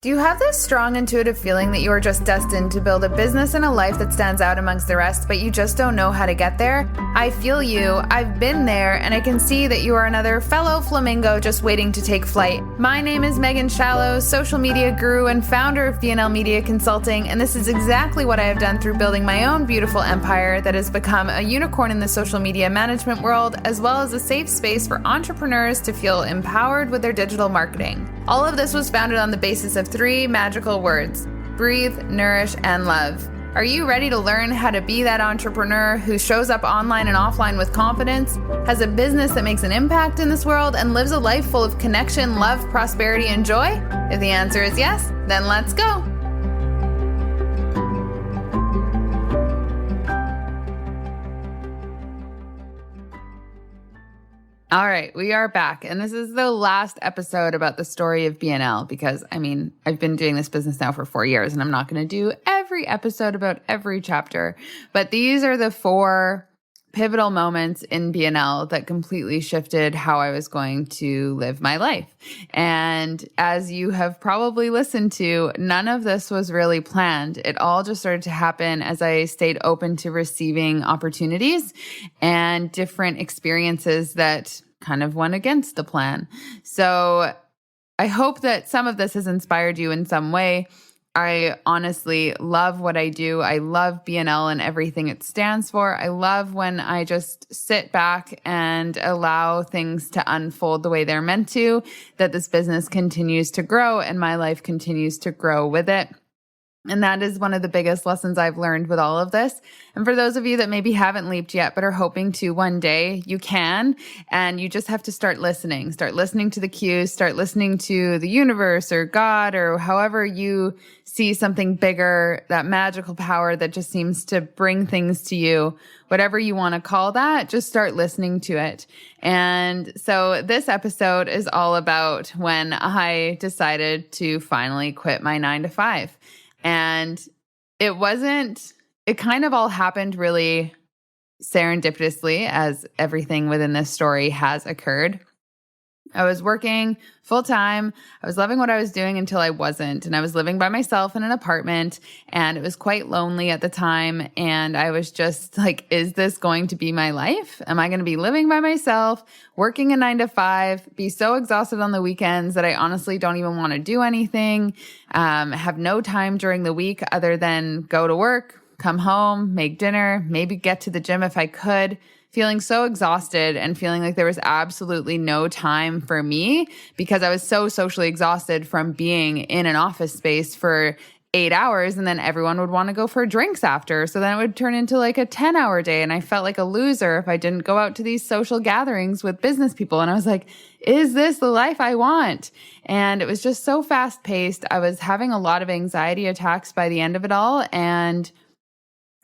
Do you have this strong intuitive feeling that you are just destined to build a business and a life that stands out amongst the rest, but you just don't know how to get there? I feel you. I've been there, and I can see that you are another fellow flamingo just waiting to take flight. My name is Megan Shallow, social media guru and founder of BNL Media Consulting, and this is exactly what I have done through building my own beautiful empire that has become a unicorn in the social media management world, as well as a safe space for entrepreneurs to feel empowered with their digital marketing. All of this was founded on the basis of 3 magical words: breathe, nourish, and love. Are you ready to learn how to be that entrepreneur who shows up online and offline with confidence, has a business that makes an impact in this world, and lives a life full of connection, love, prosperity, and joy? If the answer is yes, then let's go. All right, we are back. And this is the last episode about the story of BNL because, I've been doing this business now for 4 years and I'm not going to do every episode about every chapter. But these are the 4 pivotal moments in BNL that completely shifted how I was going to live my life. And as you have probably listened to, none of this was really planned. It all just started to happen as I stayed open to receiving opportunities and different experiences that kind of went against the plan. So I hope that some of this has inspired you in some way. I honestly love what I do. I love BNL and everything it stands for. I love when I just sit back and allow things to unfold the way they're meant to, that this business continues to grow and my life continues to grow with it. And that is one of the biggest lessons I've learned with all of this. And for those of you that maybe haven't leaped yet, but are hoping to one day, you can. And you just have to start listening. Start listening to the cues. Start listening to the universe or God or however you see something bigger, that magical power that just seems to bring things to you. Whatever you want to call that, just start listening to it. And so this episode is all about when I decided to finally quit my 9-to-5. And it kind of all happened really serendipitously, as everything within this story has occurred. I was working full time. I was loving what I was doing until I wasn't. And I was living by myself in an apartment, and it was quite lonely at the time. And I was just like, is this going to be my life? Am I going to be living by myself, working a 9-to-5, be so exhausted on the weekends that I honestly don't even want to do anything, have no time during the week other than go to work, come home, make dinner, maybe get to the gym if I could, feeling so exhausted and feeling like there was absolutely no time for me because I was so socially exhausted from being in an office space for 8 hours, and then everyone would want to go for drinks after. So then it would turn into like a 10-hour day, and I felt like a loser if I didn't go out to these social gatherings with business people. And I was like, is this the life I want? And it was just so fast paced. I was having a lot of anxiety attacks by the end of it all. And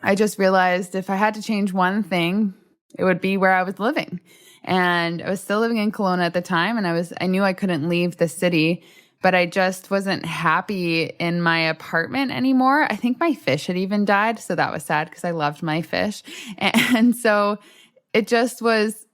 I just realized if I had to change one thing, it would be where I was living. And I was still living in Kelowna at the time, and I knew I couldn't leave the city, but I just wasn't happy in my apartment anymore. I think my fish had even died, so that was sad because I loved my fish. And so it just was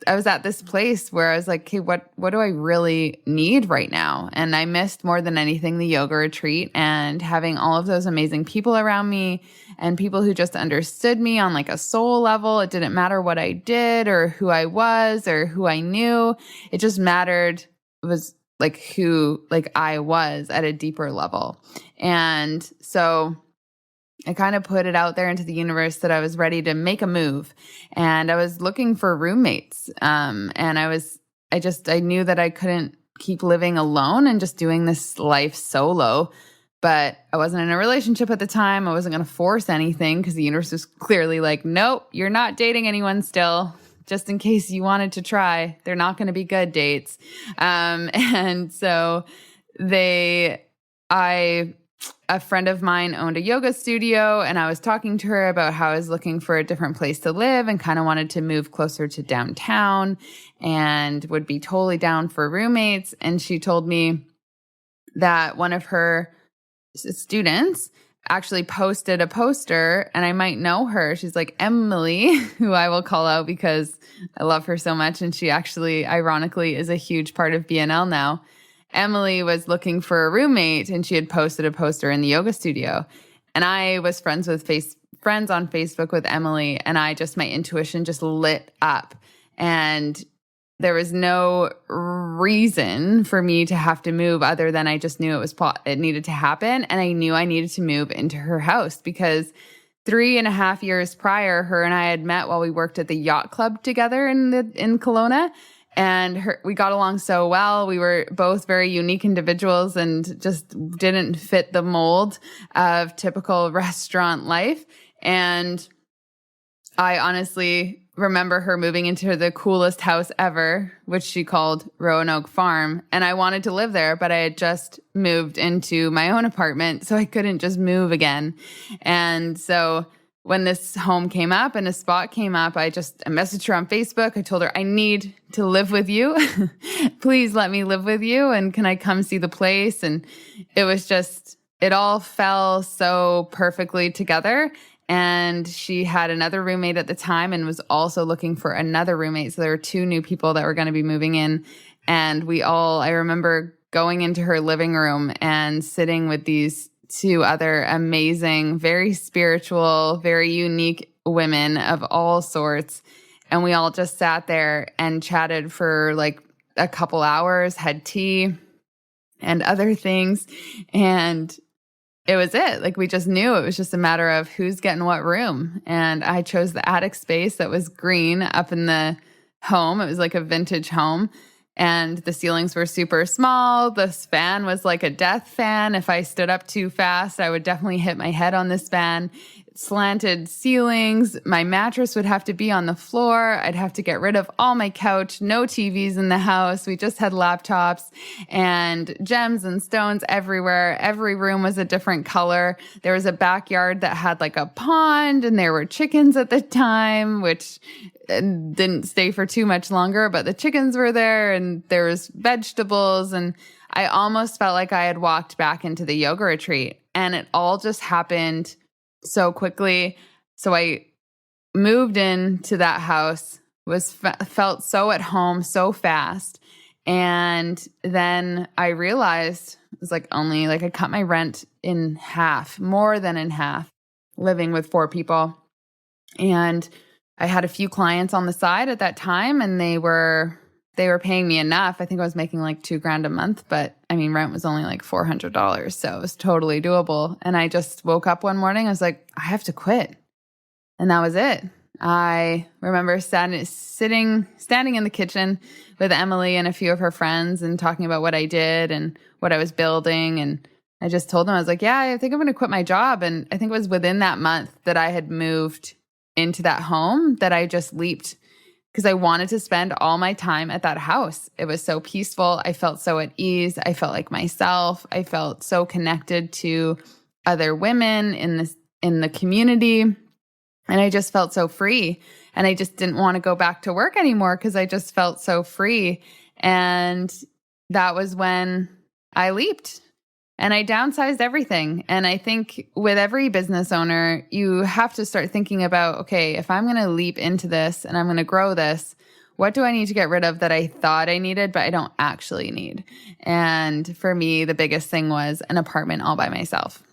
I was at this place where I was like, okay, what do I really need right now? And I missed more than anything the yoga retreat and having all of those amazing people around me and people who just understood me on like a soul level. It didn't matter what I did or who I was or who I knew. It just mattered. It was like who like I was at a deeper level. And so I kind of put it out there into the universe that I was ready to make a move, and I was looking for roommates. And I knew that I couldn't keep living alone and just doing this life solo, but I wasn't in a relationship at the time. I wasn't going to force anything because the universe was clearly like, nope, you're not dating anyone still. Just in case you wanted to try, they're not going to be good dates. And so a friend of mine owned a yoga studio, and I was talking to her about how I was looking for a different place to live and kind of wanted to move closer to downtown and would be totally down for roommates. And she told me that one of her students actually posted a poster, and I might know her. She's like Emily, who I will call out because I love her so much. And she actually, ironically, is a huge part of BNL now. Emily was looking for a roommate and she had posted a poster in the yoga studio. And I was friends on Facebook with Emily, and my intuition just lit up. And there was no reason for me to have to move other than I just knew it needed to happen. And I knew I needed to move into her house because 3.5 years prior, her and I had met while we worked at the yacht club together in Kelowna. And we got along so well. We were both very unique individuals and just didn't fit the mold of typical restaurant life. And I honestly remember her moving into the coolest house ever, which she called Roanoke Farm. And I wanted to live there, but I had just moved into my own apartment, so I couldn't just move again. And so when this home came up and a spot came up, I messaged her on Facebook. I told her, I need to live with you. Please let me live with you. And can I come see the place? And it all fell so perfectly together. And she had another roommate at the time and was also looking for another roommate. So there were 2 new people that were going to be moving in. And I remember going into her living room and sitting with these 2 other amazing, very spiritual, very unique women of all sorts. And we all just sat there and chatted for like a couple hours, had tea and other things. And it was it. Like, we just knew it was just a matter of who's getting what room. And I chose the attic space that was green up in the home. It was like a vintage home. And the ceilings were super small. This fan was like a death fan. If I stood up too fast, I would definitely hit my head on this fan. Slanted ceilings. My mattress would have to be on the floor. I'd have to get rid of all my couch. No TVs in the house. We just had laptops and gems and stones everywhere. Every room was a different color. There was a backyard that had like a pond, and there were chickens at the time, which didn't stay for too much longer, but the chickens were there, and there was vegetables. And I almost felt like I had walked back into the yoga retreat, and it all just happened so quickly. So I moved into that house, felt so at home so fast. And then I realized it was I cut my rent in half, more than in half, living with 4 people. And I had a few clients on the side at that time, and they were paying me enough. I think I was making like $2,000 a month, but I mean, rent was only like $400. So it was totally doable. And I just woke up one morning. I was like, I have to quit. And that was it. I remember standing in the kitchen with Emily and a few of her friends and talking about what I did and what I was building. And I just told them, I was like, yeah, I think I'm going to quit my job. And I think it was within that month that I had moved into that home that I just leaped, because I wanted to spend all my time at that house. It was so peaceful. I felt so at ease. I felt like myself. I felt so connected to other women in the community. And I just felt so free. And I just didn't want to go back to work anymore because I just felt so free. And that was when I leaped. And I downsized everything. And I think with every business owner, you have to start thinking about, okay, if I'm going to leap into this and I'm going to grow this, what do I need to get rid of that I thought I needed, but I don't actually need? And for me, the biggest thing was an apartment all by myself.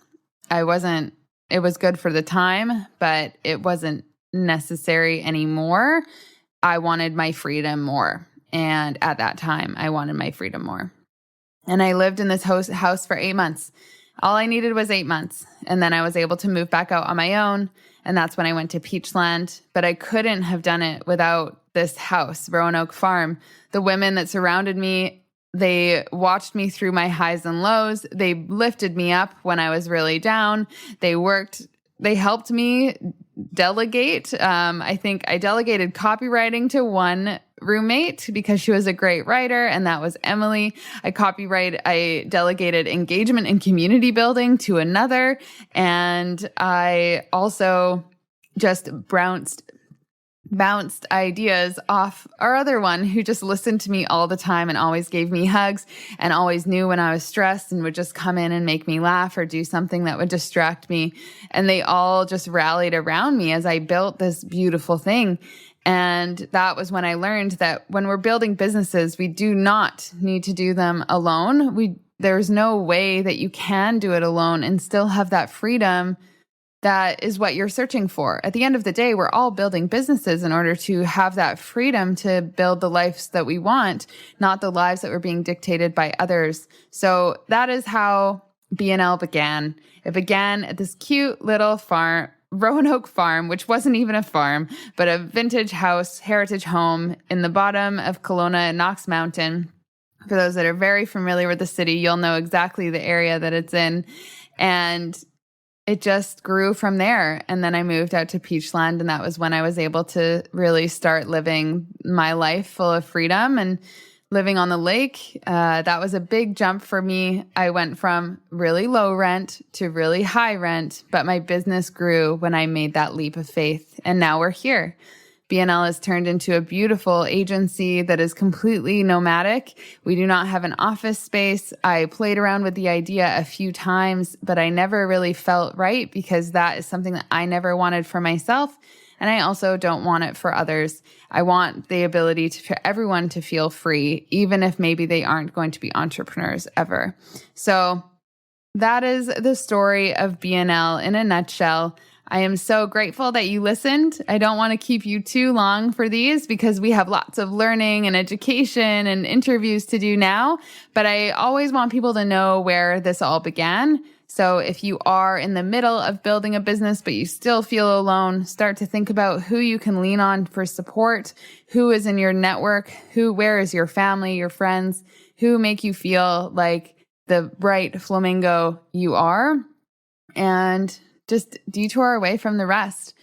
It was good for the time, but it wasn't necessary anymore. I wanted my freedom more. And at that time, I wanted my freedom more. And I lived in this house for 8 months. All I needed was 8 months. And then I was able to move back out on my own. And that's when I went to Peachland. But I couldn't have done it without this house, Roanoke Farm. The women that surrounded me, they watched me through my highs and lows. They lifted me up when I was really down. They helped me delegate. I think I delegated copywriting to one roommate because she was a great writer, and that was Emily. I delegated engagement and community building to another, and I also just bounced ideas off our other one who just listened to me all the time and always gave me hugs and always knew when I was stressed and would just come in and make me laugh or do something that would distract me. And they all just rallied around me as I built this beautiful thing. And that was when I learned that when we're building businesses, we do not need to do them alone. There's no way that you can do it alone and still have that freedom that is what you're searching for. At the end of the day, we're all building businesses in order to have that freedom to build the lives that we want, not the lives that were being dictated by others. So that is how BNL began. It began at this cute little farm, Roanoke farm, which wasn't even a farm, but a vintage house, heritage home in the bottom of Kelowna in Knox Mountain. For those that are very familiar with the city, you'll know exactly the area that it's in. And it just grew from there. And then I moved out to Peachland, and that was when I was able to really start living my life full of freedom and living on the lake. That was a big jump for me. I went from really low rent to really high rent, but my business grew when I made that leap of faith. And now we're here. BNL has turned into a beautiful agency that is completely nomadic. We do not have an office space. I played around with the idea a few times, but I never really felt right because that is something that I never wanted for myself. And I also don't want it for others. I want the ability for everyone to feel free, even if maybe they aren't going to be entrepreneurs ever. So that is the story of BNL in a nutshell. I am so grateful that you listened. I don't want to keep you too long for these because we have lots of learning and education and interviews to do now, but I always want people to know where this all began. So if you are in the middle of building a business, but you still feel alone, start to think about who you can lean on for support, who is in your network, where is your family, your friends, who make you feel like the bright flamingo you are, and just detour away from the rest.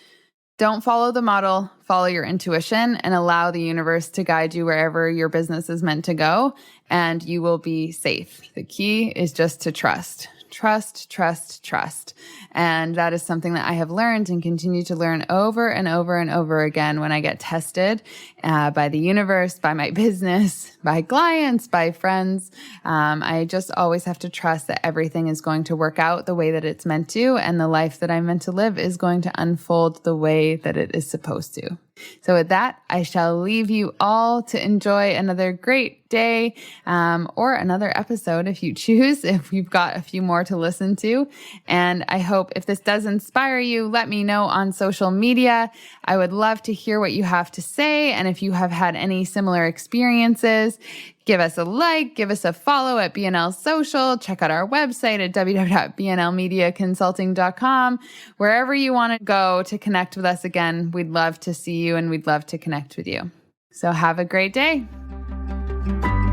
Don't follow the model, follow your intuition and allow the universe to guide you wherever your business is meant to go, and you will be safe. The key is just to trust. Trust, trust, trust. And that is something that I have learned and continue to learn over and over and over again when I get tested by the universe, by my business, by clients, by friends. I just always have to trust that everything is going to work out the way that it's meant to, and the life that I'm meant to live is going to unfold the way that it is supposed to. So with that, I shall leave you all to enjoy another great day, or another episode if you choose, if we've got a few more to listen to. And I hope if this does inspire you, let me know on social media. I would love to hear what you have to say. And if you have had any similar experiences, give us a like, give us a follow at BNL Social, check out our website at www.bnlmediaconsulting.com. Wherever you want to go to connect with us again, we'd love to see you and we'd love to connect with you. So have a great day.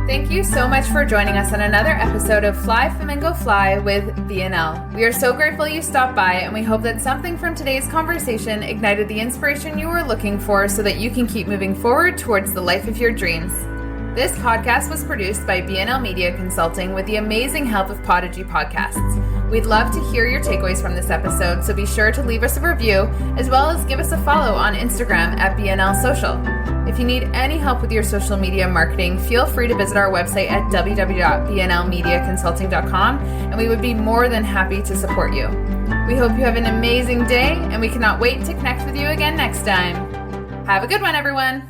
Thank you so much for joining us on another episode of Fly Flamingo Fly with BNL. We are so grateful you stopped by, and we hope that something from today's conversation ignited the inspiration you were looking for so that you can keep moving forward towards the life of your dreams. This podcast was produced by BNL Media Consulting with the amazing help of Podigy Podcasts. We'd love to hear your takeaways from this episode, so be sure to leave us a review, as well as give us a follow on Instagram at BNL Social. If you need any help with your social media marketing, feel free to visit our website at www.bnlmediaconsulting.com, and we would be more than happy to support you. We hope you have an amazing day, and we cannot wait to connect with you again next time. Have a good one, everyone.